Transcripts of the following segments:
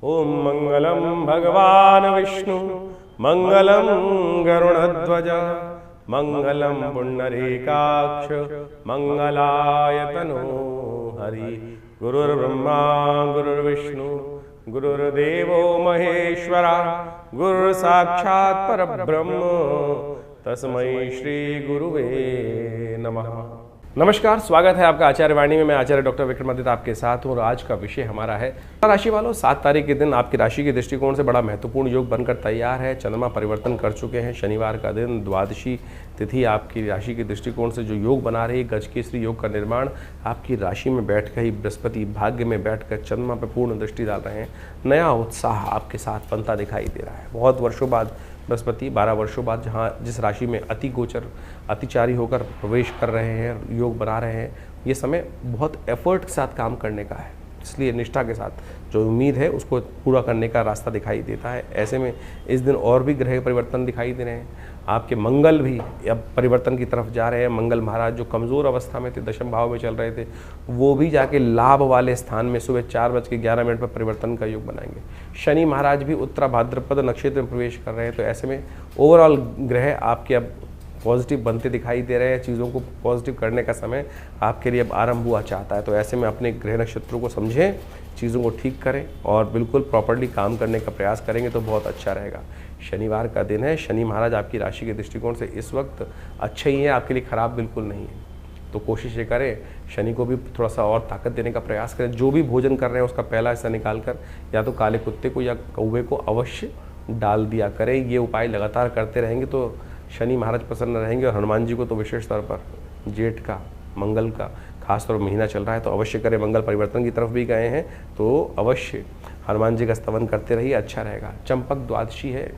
ओम मंगलम भगवान विष्णु मंगलम गरुड़ध्वज मंगलम पुंडरीकाक्ष मंगलायतनो हरि। गुरुर्ब्रह्मा गुरुर्विष्णु गुरुर्देवो महेश्वरा गुरु साक्षात् परब्रह्म तस्मै श्री गुरुवे नमः। नमस्कार, स्वागत है आपका आचार्य वाणी में। मैं आचार्य डॉक्टर विक्रमादित्य आपके साथ हूँ और आज का विषय हमारा है राशि वालों। 7 तारीख के दिन आपकी राशि के दृष्टिकोण से बड़ा महत्वपूर्ण योग बनकर तैयार है। चंद्रमा परिवर्तन कर चुके हैं। शनिवार का दिन द्वादशी तिथि आपकी राशि के दृष्टिकोण से जो योग बना रही है, गजकेसरी योग का निर्माण आपकी राशि में बैठकर ही बृहस्पति भाग्य में बैठकर चंद्रमा पर पूर्ण दृष्टि डाल रहे हैं। नया उत्साह आपके साथ बनता दिखाई दे रहा है। बहुत वर्षों बाद बृहस्पति 12 वर्षों बाद जिस राशि में अति गोचर अतिचारी होकर प्रवेश कर रहे हैं, योग बना रहे हैं, ये समय बहुत एफर्ट के साथ काम करने का है। इसलिए निष्ठा के साथ जो उम्मीद है उसको पूरा करने का रास्ता दिखाई देता है। ऐसे में इस दिन और भी ग्रह परिवर्तन दिखाई दे रहे हैं। आपके मंगल भी अब परिवर्तन की तरफ जा रहे हैं। मंगल महाराज जो कमज़ोर अवस्था में थे, दशम भाव में चल रहे थे, वो भी जाके लाभ वाले स्थान में सुबह 4:11 पर परिवर्तन का योग बनाएंगे। शनि महाराज भी उत्तरा भाद्रपद नक्षत्र में प्रवेश कर रहे हैं। तो ऐसे में ओवरऑल ग्रह आपके अब पॉजिटिव बनते दिखाई दे रहे हैं। चीज़ों को पॉजिटिव करने का समय आपके लिए अब आरंभ हुआ चाहता है। तो ऐसे में अपने ग्रह नक्षत्रों को समझें, चीज़ों को ठीक करें और बिल्कुल प्रॉपर्ली काम करने का प्रयास करेंगे तो बहुत अच्छा रहेगा। शनिवार का दिन है। शनि महाराज आपकी राशि के दृष्टिकोण से इस वक्त अच्छे ही हैं, आपके लिए ख़राब बिल्कुल नहीं है। तो कोशिश ये करें, शनि को भी थोड़ा सा और ताकत देने का प्रयास करें। जो भी भोजन कर रहे हैं उसका पहला हिस्सा निकाल कर या तो काले कुत्ते को या कौवे को अवश्य डाल दिया करें। ये उपाय लगातार करते रहेंगे तो शनि महाराज प्रसन्न रहेंगे। और हनुमान जी को तो विशेष तौर पर जेठ का मंगल का खासतौर पर महीना चल रहा है तो अवश्य करें। मंगल परिवर्तन की तरफ भी गए हैं तो अवश्य हनुमान जी का स्तवन करते रहिए, अच्छा रहेगा। चंपक द्वादशी है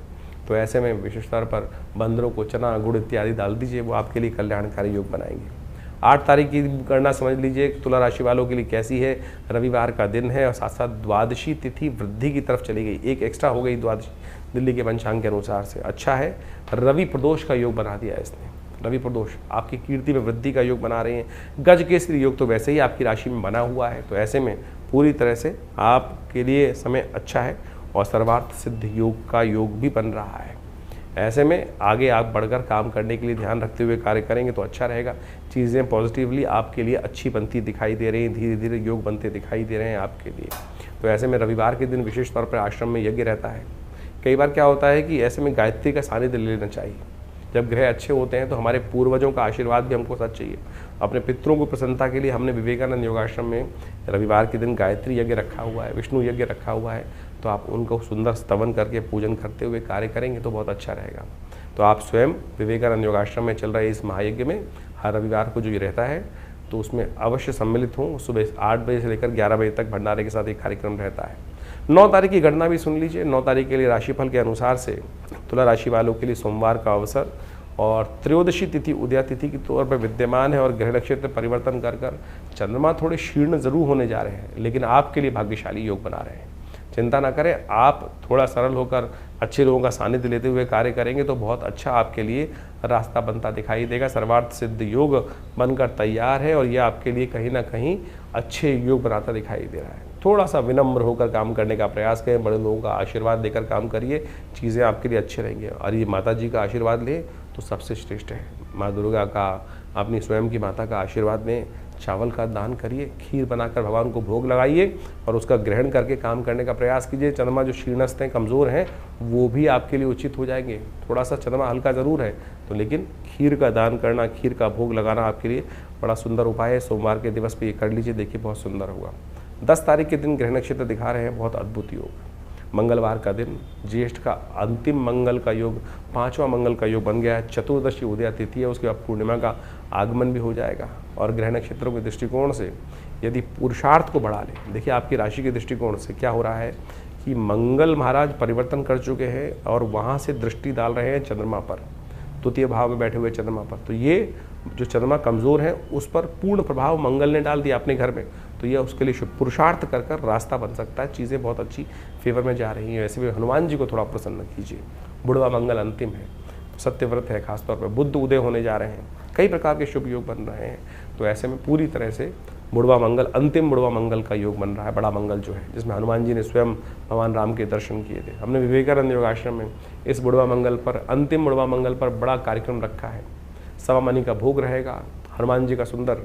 तो ऐसे में विशेष तौर पर बंदरों को चना गुड़ इत्यादि डाल दीजिए, वो आपके लिए कल्याणकारी योग बनाएंगे। 8 तारीख की गणना समझ लीजिए तुला राशि वालों के लिए कैसी है। रविवार का दिन है और साथ साथ द्वादशी तिथि वृद्धि की तरफ चली गई, एक एक्स्ट्रा हो गई द्वादशी दिल्ली के पंचांग के अनुसार से। अच्छा है, रवि प्रदोष का योग बना दिया है इसने। रवि प्रदोष आपकी कीर्ति में वृद्धि का योग बना रहे हैं। गज केसरी योग तो वैसे ही आपकी राशि में बना हुआ है। तो ऐसे में पूरी तरह से आपके लिए समय अच्छा है और सर्वार्थ सिद्ध योग का योग भी बन रहा है। ऐसे में आगे आप बढ़कर काम करने के लिए ध्यान रखते हुए कार्य करेंगे तो अच्छा रहेगा। चीज़ें पॉजिटिवली आपके लिए अच्छी बनती दिखाई दे रही हैं, धीरे धीरे योग बनते दिखाई दे रहे हैं आपके लिए। तो ऐसे में रविवार के दिन विशेष तौर पर आश्रम में यज्ञ रहता है। कई बार क्या होता है कि ऐसे में गायत्री का सानिध्य ले लेना चाहिए। जब ग्रह अच्छे होते हैं तो हमारे पूर्वजों का आशीर्वाद भी हमको साथ चाहिए। अपने पितरों को प्रसन्नता के लिए हमने विवेकानंद योगाश्रम में रविवार के दिन गायत्री यज्ञ रखा हुआ है, विष्णु यज्ञ रखा हुआ है। तो आप उनको सुंदर स्तवन करके पूजन करते हुए कार्य करेंगे तो बहुत अच्छा रहेगा। तो आप स्वयं विवेकानंद योगाश्रम में चल रहे इस महायज्ञ में हर रविवार को जो ये रहता है तो उसमें अवश्य सम्मिलित हों। सुबह 8 बजे से लेकर 11 बजे तक भंडारे के साथ एक कार्यक्रम रहता है। 9 तारीख की गणना भी सुन लीजिए। 9 तारीख के लिए राशिफल के अनुसार से तुला राशि वालों के लिए सोमवार का अवसर और त्रयोदशी तिथि उदया तिथि के तौर पर विद्यमान है। और ग्रह नक्षत्र परिवर्तन कर चंद्रमा थोड़े क्षीर्ण जरूर होने जा रहे हैं, लेकिन आपके लिए भाग्यशाली योग बना रहे हैं। चिंता ना करें, आप थोड़ा सरल होकर अच्छे लोगों का सानिध्य लेते हुए कार्य करेंगे तो बहुत अच्छा आपके लिए रास्ता बनता दिखाई देगा। सर्वार्थ सिद्ध योग बनकर तैयार है और ये आपके लिए कहीं ना कहीं अच्छे योग बनाता दिखाई दे रहा है। थोड़ा सा विनम्र होकर काम करने का प्रयास करें, बड़े लोगों का आशीर्वाद देकर काम करिए, चीज़ें आपके लिए अच्छी रहेंगी। और ये माता जी का आशीर्वाद लें तो सबसे श्रेष्ठ है। माँ दुर्गा का, अपनी स्वयं की माता का आशीर्वाद लें। चावल का दान करिए, खीर बनाकर भगवान को भोग लगाइए और उसका ग्रहण करके काम करने का प्रयास कीजिए। चंद्रमा जो क्षीणस्थ हैं, कमज़ोर हैं, वो भी आपके लिए उचित हो जाएंगे। थोड़ा सा चंद्रमा हल्का ज़रूर है तो लेकिन खीर का दान करना, खीर का भोग लगाना आपके लिए बड़ा सुंदर उपाय है। सोमवार के दिवस पे ये कर लीजिए, देखिए बहुत सुंदर होगा। 10 तारीख के दिन ग्रह नक्षत्र दिखा रहे हैं बहुत अद्भुत योग। मंगलवार का दिन, ज्येष्ठ का अंतिम मंगल का योग, 5वां मंगल का योग बन गया है। चतुर्दशी उदया तिथि है, उसके बाद पूर्णिमा का आगमन भी हो जाएगा। और ग्रह नक्षत्रों के दृष्टिकोण से यदि पुरुषार्थ को बढ़ा लें, देखिए आपकी राशि के दृष्टिकोण से क्या हो रहा है कि मंगल महाराज परिवर्तन कर चुके हैं और वहाँ से दृष्टि डाल रहे हैं चंद्रमा पर, द्वितीय भाव में बैठे हुए चंद्रमा पर। तो ये जो चंद्रमा कमज़ोर है उस पर पूर्ण प्रभाव मंगल ने डाल दिया अपने घर में। तो यह उसके लिए शुभ पुरुषार्थ कर रास्ता बन सकता है। चीज़ें बहुत अच्छी फेवर में जा रही हैं। वैसे भी हनुमान जी को थोड़ा प्रसन्न कीजिए। बुढ़वा मंगल अंतिम है, सत्यव्रत है, खासतौर पर बुध उदय होने जा रहे हैं, कई प्रकार के शुभ योग बन रहे हैं। तो ऐसे में पूरी तरह से बुढ़वा मंगल, अंतिम बुढ़वा मंगल का योग बन रहा है, बड़ा मंगल जो है, जिसमें हनुमान जी ने स्वयं भगवान राम के दर्शन किए थे। हमने विवेकानंद योग आश्रम में इस बुढ़वा मंगल पर, अंतिम बुढ़वा मंगल पर बड़ा कार्यक्रम रखा है। सवा मनी का भोग रहेगा, हनुमान जी का सुंदर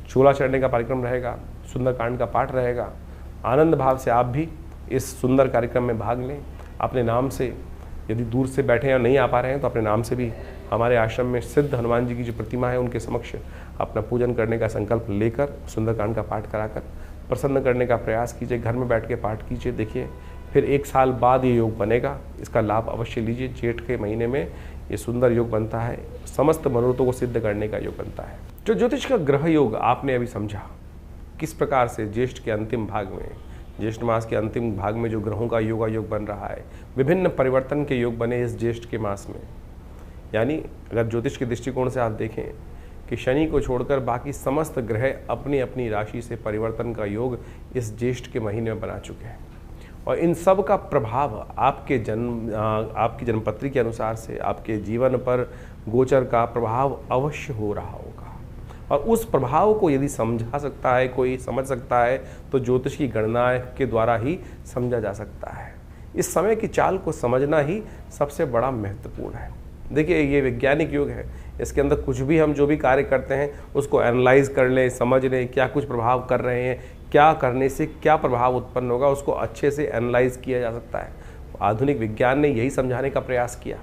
चूल्हा चढ़ने का कार्यक्रम रहेगा, सुंदरकांड का पाठ रहेगा। आनंद भाव से आप भी इस सुंदर कार्यक्रम में भाग लें। अपने नाम से, यदि दूर से बैठे या नहीं आ पा रहे हैं तो अपने नाम से भी हमारे आश्रम में सिद्ध हनुमान जी की जो प्रतिमा है उनके समक्ष अपना पूजन करने का संकल्प लेकर सुंदरकांड का पाठ कराकर प्रसन्न करने का प्रयास कीजिए। घर में बैठ के पाठ कीजिए। देखिए फिर 1 साल बाद ये योग बनेगा, इसका लाभ अवश्य लीजिए। जेठ के महीने में ये सुंदर योग बनता है, समस्त मनोरथों को सिद्ध करने का योग बनता है। जो ज्योतिष का ग्रह योग आपने अभी समझा, किस प्रकार से ज्येष्ठ के अंतिम भाग में, ज्येष्ठ मास के अंतिम भाग में जो ग्रहों का योगा योग बन रहा है, विभिन्न परिवर्तन के योग बने इस ज्येष्ठ के मास में। यानी अगर ज्योतिष के दृष्टिकोण से आप देखें कि शनि को छोड़कर बाकी समस्त ग्रह अपनी अपनी राशि से परिवर्तन का योग इस ज्येष्ठ के महीने में बना चुके हैं, और इन सब का प्रभाव आपकी जन्मपत्री के अनुसार से आपके जीवन पर गोचर का प्रभाव अवश्य हो रहा होगा। और उस प्रभाव को यदि समझा सकता है, कोई समझ सकता है, तो ज्योतिष की गणना के द्वारा ही समझा जा सकता है। इस समय की चाल को समझना ही सबसे बड़ा महत्वपूर्ण है। देखिए ये वैज्ञानिक युग है, इसके अंदर कुछ भी हम जो भी कार्य करते हैं उसको एनालाइज कर लें, समझ लें क्या कुछ प्रभाव कर रहे हैं, क्या करने से क्या प्रभाव उत्पन्न होगा, उसको अच्छे से एनालाइज किया जा सकता है। आधुनिक विज्ञान ने यही समझाने का प्रयास किया,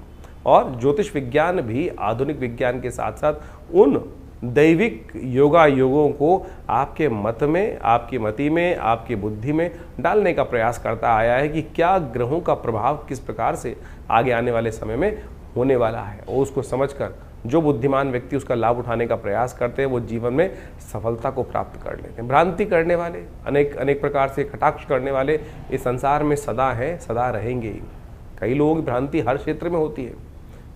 और ज्योतिष विज्ञान भी आधुनिक विज्ञान के साथ साथ उन दैविक योगों को आपके मत में, आपकी मति में, आपकी बुद्धि में डालने का प्रयास करता आया है कि क्या ग्रहों का प्रभाव किस प्रकार से आगे आने वाले समय में होने वाला है, और उसको समझकर जो बुद्धिमान व्यक्ति उसका लाभ उठाने का प्रयास करते हैं वो जीवन में सफलता को प्राप्त कर लेते हैं। भ्रांति करने वाले, अनेक प्रकार से कटाक्ष करने वाले इस संसार में सदा हैं, सदा रहेंगे ही। कई लोगों की भ्रांति हर क्षेत्र में होती है।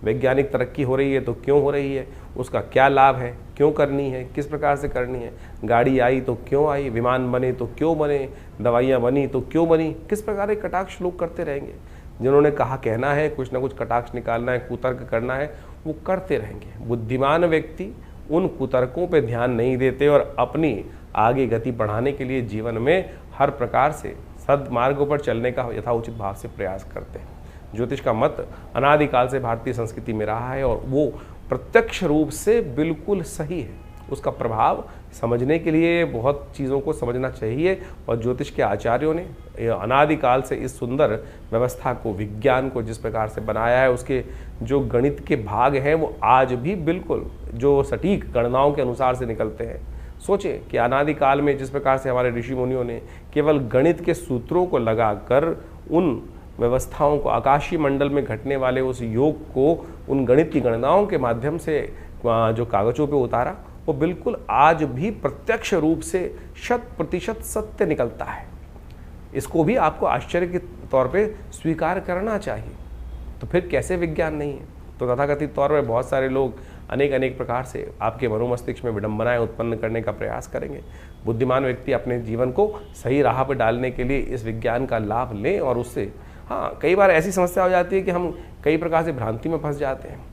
वैज्ञानिक तरक्की हो रही है तो क्यों हो रही है, उसका क्या लाभ है, क्यों करनी है, किस प्रकार से करनी है, गाड़ी आई तो क्यों आई, विमान बने तो क्यों बने, दवाइयाँ बनी तो क्यों बनी, किस प्रकार के कटाक्ष लोग करते रहेंगे। जिन्होंने कहा कहना है, कुछ ना कुछ कटाक्ष निकालना है, कुतर्क करना है, वो करते रहेंगे। बुद्धिमान व्यक्ति उन कुतर्कों पे ध्यान नहीं देते और अपनी आगे गति बढ़ाने के लिए जीवन में हर प्रकार से सद्मार्गों पर चलने का यथाउचित भाव से प्रयास करते हैं। ज्योतिष का मत अनादिकाल से भारतीय संस्कृति में रहा है और वो प्रत्यक्ष रूप से बिल्कुल सही है। उसका प्रभाव समझने के लिए बहुत चीज़ों को समझना चाहिए, और ज्योतिष के आचार्यों ने अनादिकाल से इस सुंदर व्यवस्था को, विज्ञान को जिस प्रकार से बनाया है, उसके जो गणित के भाग हैं वो आज भी बिल्कुल जो सटीक गणनाओं के अनुसार से निकलते हैं। सोचें कि अनादिकाल में जिस प्रकार से हमारे ऋषि मुनियों ने केवल गणित के सूत्रों को लगाकर उन व्यवस्थाओं को, आकाशीय मंडल में घटने वाले उस योग को उन गणित की गणनाओं के माध्यम से जो कागजों पे उतारा, वो बिल्कुल आज भी प्रत्यक्ष रूप से 100% सत्य निकलता है। इसको भी आपको आश्चर्य के तौर पे स्वीकार करना चाहिए। तो फिर कैसे विज्ञान नहीं है? तो तथाकथित तौर पर बहुत सारे लोग अनेक प्रकार से आपके मनोमस्तिष्क में विडंबनाएं उत्पन्न करने का प्रयास करेंगे। बुद्धिमान व्यक्ति अपने जीवन को सही राह पर डालने के लिए इस विज्ञान का लाभ लें, और उससे कई बार ऐसी समस्या हो जाती है कि हम कई प्रकार से भ्रांति में फंस जाते हैं।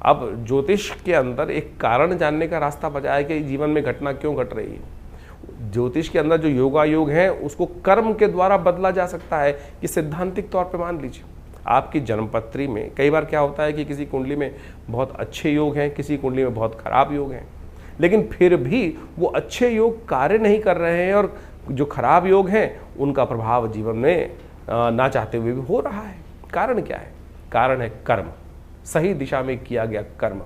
अब ज्योतिष के अंदर एक कारण जानने का रास्ता बचा है कि जीवन में घटना क्यों घट रही है। ज्योतिष के अंदर जो योग है उसको कर्म के द्वारा बदला जा सकता है। कि सैद्धांतिक तौर पे मान लीजिए आपकी जन्मपत्री में कई बार क्या होता है कि किसी कुंडली में बहुत अच्छे योग हैं, किसी कुंडली में बहुत खराब योग हैं, लेकिन फिर भी वो अच्छे योग कार्य नहीं कर रहे हैं, और जो खराब योग हैं उनका प्रभाव जीवन में ना चाहते हुए भी हो रहा है। कारण क्या है? कारण है कर्म, सही दिशा में किया गया कर्म।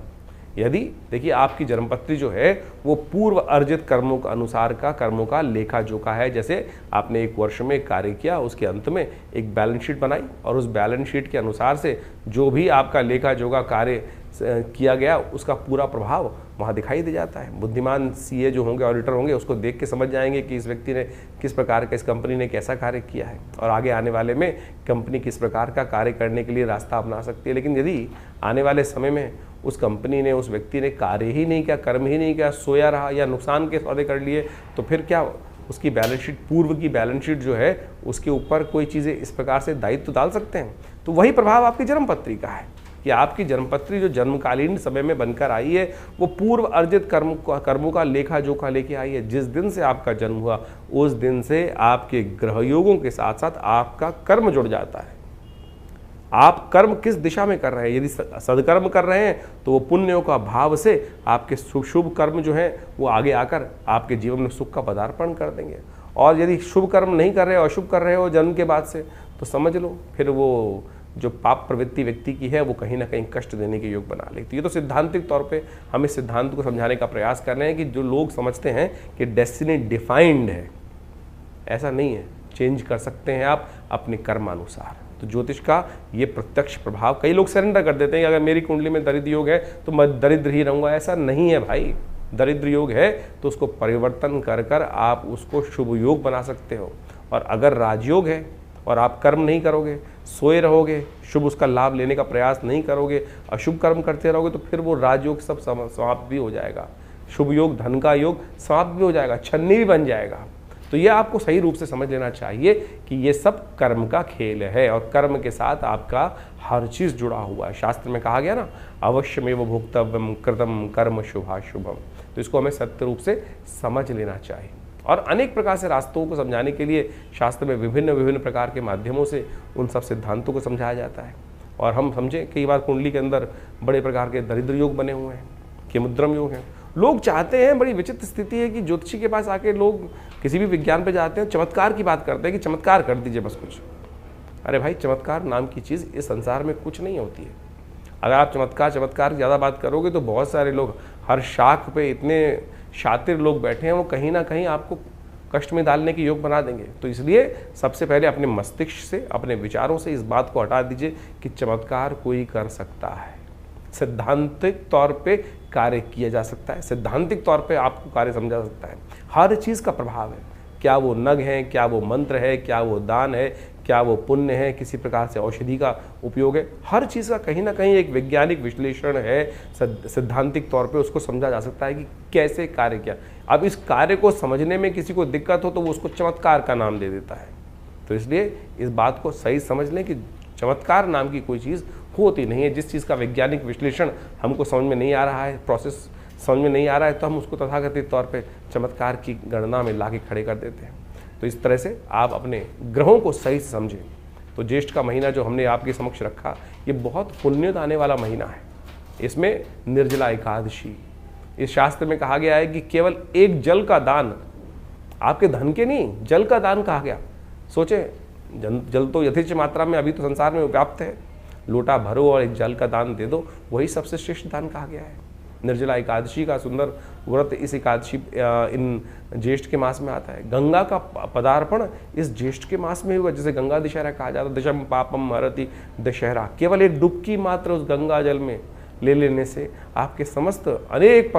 यदि देखिए आपकी जन्मपत्री जो है वो पूर्व अर्जित कर्मों के अनुसार का कर्मों का लेखा जोखा है। जैसे आपने एक वर्ष में कार्य किया, उसके अंत में एक बैलेंस शीट बनाई, और उस बैलेंस शीट के अनुसार से जो भी आपका लेखा जोखा कार्य किया गया उसका पूरा प्रभाव वहाँ दिखाई दे जाता है। बुद्धिमान सीए जो होंगे, ऑडिटर होंगे, उसको देख के समझ जाएंगे कि इस व्यक्ति ने किस प्रकार का, इस कंपनी ने कैसा कार्य किया है, और आगे आने वाले में कंपनी किस प्रकार का कार्य करने के लिए रास्ता अपना सकती है। लेकिन यदि आने वाले समय में उस कंपनी ने, उस व्यक्ति ने कार्य ही नहीं किया, कर्म ही नहीं किया, सोया रहा या नुकसान के सौदे कर लिए, तो फिर क्या उसकी बैलेंस शीट, पूर्व की बैलेंस शीट जो है उसके ऊपर कोई चीज़ें इस प्रकार से दायित्व डाल सकते हैं? तो वही प्रभाव आपकी जन्मपत्री का है। कि आपकी जन्मपत्री जो जन्मकालीन समय में बनकर आई है वो पूर्व अर्जित कर्मों का लेखा जोखा लेके आई है। जिस दिन से आपका जन्म हुआ उस दिन से आपके ग्रह योगों के साथ साथ आपका कर्म जुड़ जाता है। आप कर्म किस दिशा में कर रहे हैं, यदि सदकर्म कर रहे हैं तो वो पुण्यों का भाव से आपके शुभ कर्म जो है वो आगे आकर आपके जीवन में सुख का पदार्पण कर देंगे। और यदि शुभ कर्म नहीं कर रहे हो, अशुभ कर रहे हो जन्म के बाद से, तो समझ लो फिर वो जो पाप प्रवृत्ति व्यक्ति की है वो कहीं ना कहीं कष्ट देने के योग बना लेती है। ये तो सिद्धांतिक तौर पे हम इस सिद्धांत को समझाने का प्रयास कर रहे हैं कि जो लोग समझते हैं कि डेस्टिनी डिफाइंड है, ऐसा नहीं है, चेंज कर सकते हैं आप अपने कर्मानुसार। तो ज्योतिष का ये प्रत्यक्ष प्रभाव, कई लोग सरेंडर कर देते हैं कि अगर मेरी कुंडली में दरिद्र योग है तो मैं दरिद्र ही रहूँगा। ऐसा नहीं है भाई, दरिद्र योग है तो उसको परिवर्तन कर कर आप उसको शुभ योग बना सकते हो। और अगर राजयोग है और आप कर्म नहीं करोगे, सोए रहोगे, शुभ उसका लाभ लेने का प्रयास नहीं करोगे, अशुभ कर्म करते रहोगे, तो फिर वो राजयोग सब समाप्त भी हो जाएगा, शुभ योग धन का योग समाप्त भी हो जाएगा, छन्नी भी बन जाएगा। तो ये आपको सही रूप से समझ लेना चाहिए कि ये सब कर्म का खेल है और कर्म के साथ आपका हर चीज़ जुड़ा हुआ है। शास्त्र में कहा गया ना, अवश्यमेव भोक्तव्यम कृतम कर्म शुभाशुभम। तो इसको हमें सत्य रूप से समझ लेना चाहिए। और अनेक प्रकार से रास्तों को समझाने के लिए शास्त्र में विभिन्न प्रकार के माध्यमों से उन सब सिद्धांतों को समझाया जाता है। और हम समझें कई बार कुंडली के अंदर बड़े प्रकार के दरिद्र योग बने हुए हैं, केमुद्रम योग हैं। लोग चाहते हैं, बड़ी विचित्र स्थिति है कि ज्योतिषी के पास आके लोग किसी भी विज्ञान पे जाते हैं, चमत्कार की बात करते हैं कि चमत्कार कर दीजिए बस कुछ। अरे भाई, चमत्कार नाम की चीज़ इस संसार में कुछ नहीं होती है। अगर आप चमत्कार ज़्यादा बात करोगे तो बहुत सारे लोग, हर शाख पे इतने शातिर लोग बैठे हैं, वो कहीं ना कहीं आपको कष्ट में डालने के योग बना देंगे। तो इसलिए सबसे पहले अपने मस्तिष्क से, अपने विचारों से इस बात को हटा दीजिए कि चमत्कार कोई कर सकता है। सिद्धांतिक तौर पे कार्य किया जा सकता है, सिद्धांतिक तौर पे आपको कार्य समझा जा सकता है। हर चीज़ का प्रभाव है, क्या वो नग है, क्या वो मंत्र है, क्या वो दान है, क्या वो पुण्य है, किसी प्रकार से औषधि का उपयोग है, हर चीज़ का कहीं ना कहीं एक वैज्ञानिक विश्लेषण है। सिद्धांतिक तौर पे उसको समझा जा सकता है कि कैसे कार्य किया। अब इस कार्य को समझने में किसी को दिक्कत हो तो वो उसको चमत्कार का नाम दे देता है। तो इसलिए इस बात को सही समझ लें कि चमत्कार नाम की कोई चीज़ होती नहीं है। जिस चीज़ का वैज्ञानिक विश्लेषण हमको समझ में नहीं आ रहा है, प्रोसेस समझ में नहीं आ रहा है, तो हम उसको तथाकथित तौर पे चमत्कार की गणना में ला के खड़े कर देते हैं। तो इस तरह से आप अपने ग्रहों को सही से समझें। तो ज्येष्ठ का महीना जो हमने आपके समक्ष रखा, ये बहुत पुण्य आने वाला महीना है। इसमें निर्जला एकादशी, इस शास्त्र में कहा गया है कि केवल एक जल का दान, आपके धन के नहीं, जल का दान कहा गया। सोचें, जल तो यथेच्छ मात्रा में अभी तो संसार में व्याप्त है, लोटा भरो और एक जल का दान दे दो, वही सबसे श्रेष्ठ दान कहा गया है। निर्जला एकादशी का सुंदर व्रत इस एकादशी इन ज्येष्ठ के मास में आता है। गंगा का पदार्पण इस ज्येष्ठ के मास में हुआ, जिसे गंगा दशहरा कहा जाता है। दशम पापम हरति दशहरा, केवल एक डुबकी मात्र उस गंगा जल में ले लेने से आपके समस्त अनेक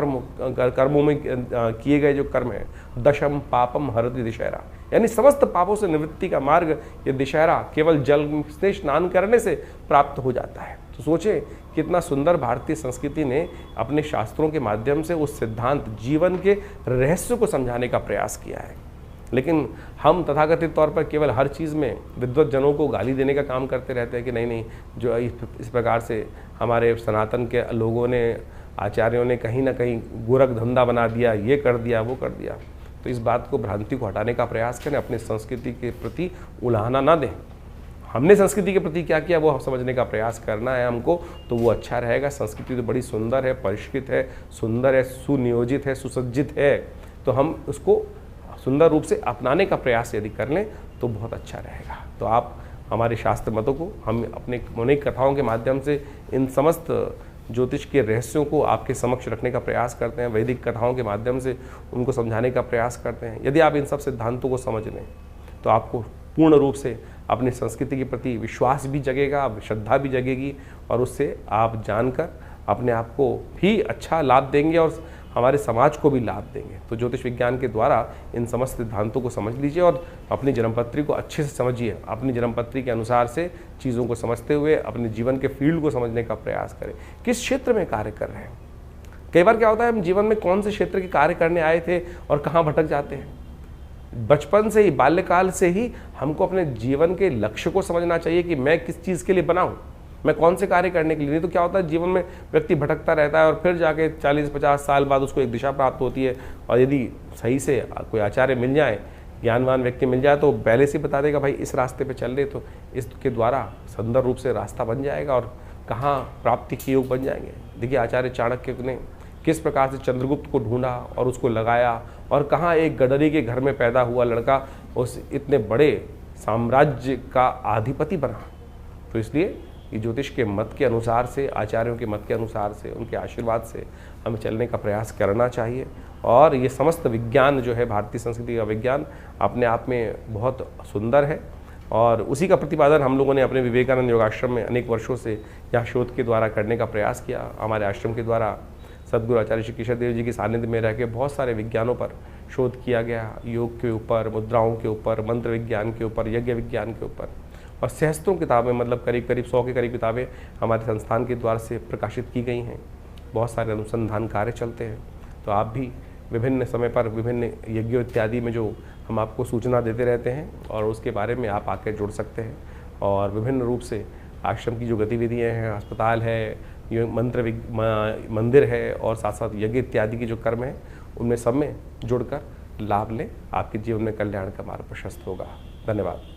कर्मों में किए गए जो कर्म है, दशम पापम हरति दशहरा, यानी समस्त पापों से निवृत्ति का मार्ग ये दशहरा केवल जल से स्नान करने से प्राप्त हो जाता है। तो सोचें कितना सुंदर भारतीय संस्कृति ने अपने शास्त्रों के माध्यम से उस सिद्धांत, जीवन के रहस्य को समझाने का प्रयास किया है। लेकिन हम तथाकथित तौर पर केवल हर चीज़ में विद्वत जनों को गाली देने का काम करते रहते हैं कि नहीं, जो इस प्रकार से हमारे सनातन के लोगों ने, आचार्यों ने कहीं ना कहीं गोरख धंधा बना दिया, ये कर दिया, वो कर दिया। तो इस बात को, भ्रांति को हटाने का प्रयास करें, अपने संस्कृति के प्रति उलाहना ना दें। हमने संस्कृति के प्रति क्या किया वो समझने का प्रयास करना है हमको, तो वो अच्छा रहेगा। संस्कृति तो बड़ी सुंदर है, परिष्कृत है, सुंदर है, सुनियोजित है, सुसज्जित है। तो हम उसको सुंदर रूप से अपनाने का प्रयास यदि कर लें तो बहुत अच्छा रहेगा। तो आप हमारे शास्त्र मतों को, हम अपने अनेक कथाओं के माध्यम से इन समस्त ज्योतिष के रहस्यों को आपके समक्ष रखने का प्रयास करते हैं। वैदिक कथाओं के माध्यम से उनको समझाने का प्रयास करते हैं। यदि आप इन सब सिद्धांतों को समझ लें तो आपको पूर्ण रूप से अपनी संस्कृति के प्रति विश्वास भी जगेगा, श्रद्धा भी जगेगी, और उससे आप जानकर अपने आप को भी अच्छा लाभ देंगे और हमारे समाज को भी लाभ देंगे। तो ज्योतिष विज्ञान के द्वारा इन समस्त सिद्धांतों को समझ लीजिए और अपनी जन्मपत्री को अच्छे से समझिए। अपनी जन्मपत्री के अनुसार से चीज़ों को समझते हुए अपने जीवन के फील्ड को समझने का प्रयास करें, किस क्षेत्र में कार्य कर रहे हैं। कई बार क्या होता है, हम जीवन में कौन से क्षेत्र के कार्य करने आए थे और कहाँ भटक जाते हैं। बचपन से ही, बाल्यकाल से ही हमको अपने जीवन के लक्ष्य को समझना चाहिए कि मैं किस चीज़ के लिए बना हूँ। मैं कौन से कार्य करने के लिए। नहीं तो क्या होता है, जीवन में व्यक्ति भटकता रहता है और फिर जाके 40-50 साल बाद उसको एक दिशा प्राप्त होती है। और यदि सही से कोई आचार्य मिल जाए, ज्ञानवान व्यक्ति मिल जाए, तो पहले से बता देगा भाई इस रास्ते पे चल रहे, तो इसके द्वारा सुंदर रूप से रास्ता बन जाएगा और कहाँ प्राप्ति के योग बन जाएंगे। देखिए आचार्य चाणक्य ने किस प्रकार से चंद्रगुप्त को ढूंढा और उसको लगाया, और कहाँ एक गडरी के घर में पैदा हुआ लड़का उस इतने बड़े साम्राज्य का अधिपति बना। तो इसलिए ये ज्योतिष के मत के अनुसार से, आचार्यों के मत के अनुसार से, उनके आशीर्वाद से हमें चलने का प्रयास करना चाहिए। और ये समस्त विज्ञान जो है, भारतीय संस्कृति का विज्ञान अपने आप में बहुत सुंदर है, और उसी का प्रतिपादन हम लोगों ने अपने विवेकानंद योगाश्रम में अनेक वर्षों से यहाँ शोध के द्वारा करने का प्रयास किया। हमारे आश्रम के द्वारा सद्गुरु आचार्य श्री केशव देव जी के सानिध्य में रह के बहुत सारे विज्ञानों पर शोध किया गया, योग के ऊपर, मुद्राओं के ऊपर, मंत्र विज्ञान के ऊपर, यज्ञ विज्ञान के ऊपर, और सहस्त्रों किताबें, मतलब करीब 100 के करीब किताबें हमारे संस्थान के द्वारा से प्रकाशित की गई हैं। बहुत सारे अनुसंधान कार्य चलते हैं। तो आप भी विभिन्न समय पर विभिन्न यज्ञों इत्यादि में जो हम आपको सूचना देते रहते हैं, और उसके बारे में आप आकर जुड़ सकते हैं। और विभिन्न रूप से आश्रम की जो गतिविधियाँ हैं, अस्पताल है, ये मंदिर है, और साथ साथ यज्ञ इत्यादि की जो कर्म है, उनमें सब में जुड़कर लाभ लें। आपके जीवन में कल्याण का मार्ग प्रशस्त होगा। धन्यवाद।